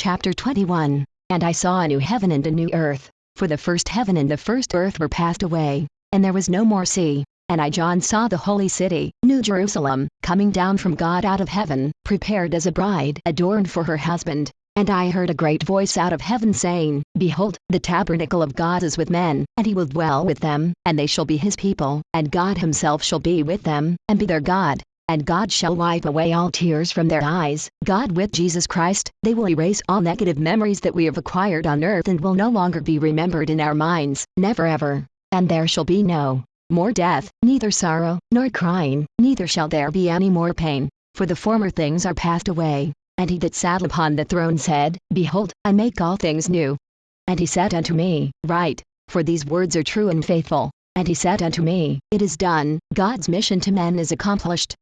Chapter 21. And I saw a new heaven and a new earth, for the first heaven and the first earth were passed away, and there was no more sea. And I John saw the holy city, New Jerusalem, coming down from God out of heaven, prepared as a bride adorned for her husband. And I heard a great voice out of heaven saying, Behold, the tabernacle of God is with men, and he will dwell with them, and they shall be his people, and God himself shall be with them, and be their God. And God shall wipe away all tears from their eyes. God with Jesus Christ, they will erase all negative memories that we have acquired on earth and will no longer be remembered in our minds, never ever. And there shall be no more death, neither sorrow, nor crying, neither shall there be any more pain, for the former things are passed away. And he that sat upon the throne said, Behold, I make all things new. And he said unto me, Write, for these words are true and faithful. And he said unto me, It is done, God's mission to men is accomplished.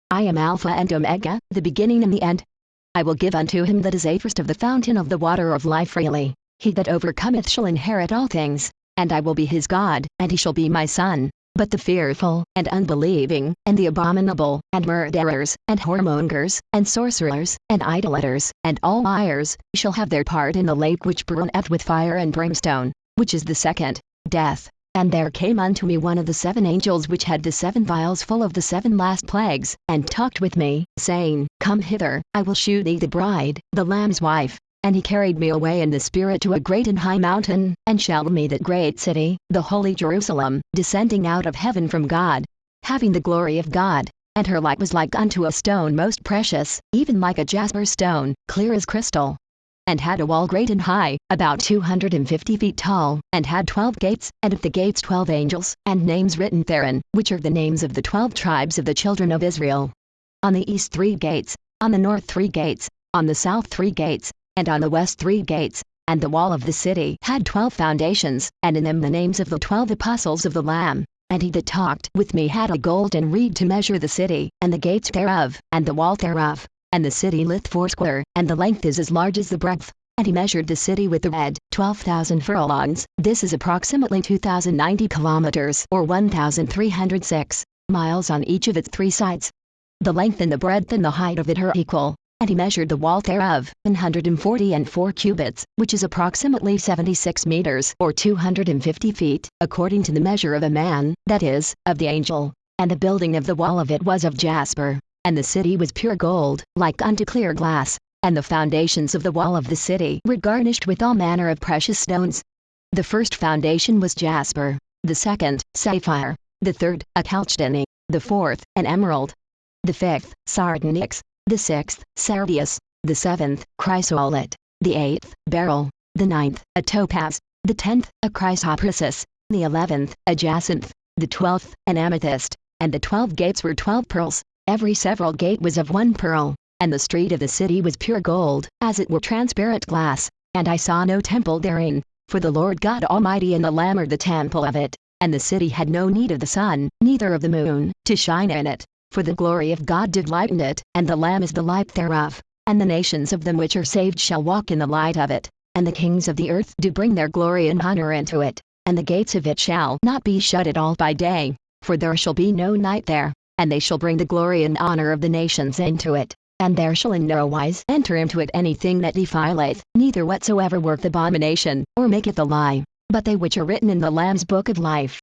I am Alpha and Omega, the beginning and the end. I will give unto him that is athirst of the fountain of the water of life freely. He that overcometh shall inherit all things, and I will be his God, and he shall be my son. But the fearful, and unbelieving, and the abominable, and murderers, and whoremongers, and sorcerers, and idolaters, and all liars, shall have their part in the lake which burneth with fire and brimstone, which is the second death. And there came unto me one of the 7 angels which had the 7 vials full of the 7 last plagues, and talked with me, saying, Come hither, I will shew thee the bride, the Lamb's wife. And he carried me away in the spirit to a great and high mountain, and showed me that great city, the holy Jerusalem, descending out of heaven from God, having the glory of God. And her light was like unto a stone most precious, even like a jasper stone, clear as crystal. And had a wall great and high, about 250 feet tall, and had 12 gates, and of the gates 12 angels, and names written therein, which are the names of the 12 tribes of the children of Israel. On the east 3 gates, on the north 3 gates, on the south 3 gates, and on the west 3 gates. And the wall of the city had 12 foundations, and in them the names of the 12 apostles of the Lamb. And he that talked with me had a golden reed to measure the city, and the gates thereof, and the wall thereof. And the city lieth foursquare, and the length is as large as the breadth. And he measured the city with the reed, 12,000 furlongs. This is approximately 2,090 kilometers, or 1,306 miles on each of its 3 sides. The length and the breadth and the height of it are equal. And he measured the wall thereof, 144 cubits, which is approximately 76 meters, or 250 feet, according to the measure of a man, that is, of the angel. And the building of the wall of it was of jasper. And the city was pure gold, like unto clear glass. And the foundations of the wall of the city were garnished with all manner of precious stones. The first foundation was jasper, the second, sapphire, the third, a chalcedony, the fourth, an emerald, the fifth, sardonyx, the 6th, sardius, the 7th, chrysolite, the 8th, beryl, the 9th, a topaz, the 10th, a chrysoprasus, the 11th, a jacinth, the 12th, an amethyst. And the 12 gates were 12 pearls. Every several gate was of 1 pearl, and the street of the city was pure gold, as it were transparent glass. And I saw no temple therein, for the Lord God Almighty and the Lamb are the temple of it. And the city had no need of the sun, neither of the moon, to shine in it, for the glory of God did lighten it, and the Lamb is the light thereof. And the nations of them which are saved shall walk in the light of it, and the kings of the earth do bring their glory and honor into it. And the gates of it shall not be shut at all by day, for there shall be no night there. And they shall bring the glory and honor of the nations into it. And there shall in no wise enter into it anything that defileth, neither whatsoever worketh abomination, or maketh a lie, but they which are written in the Lamb's book of life.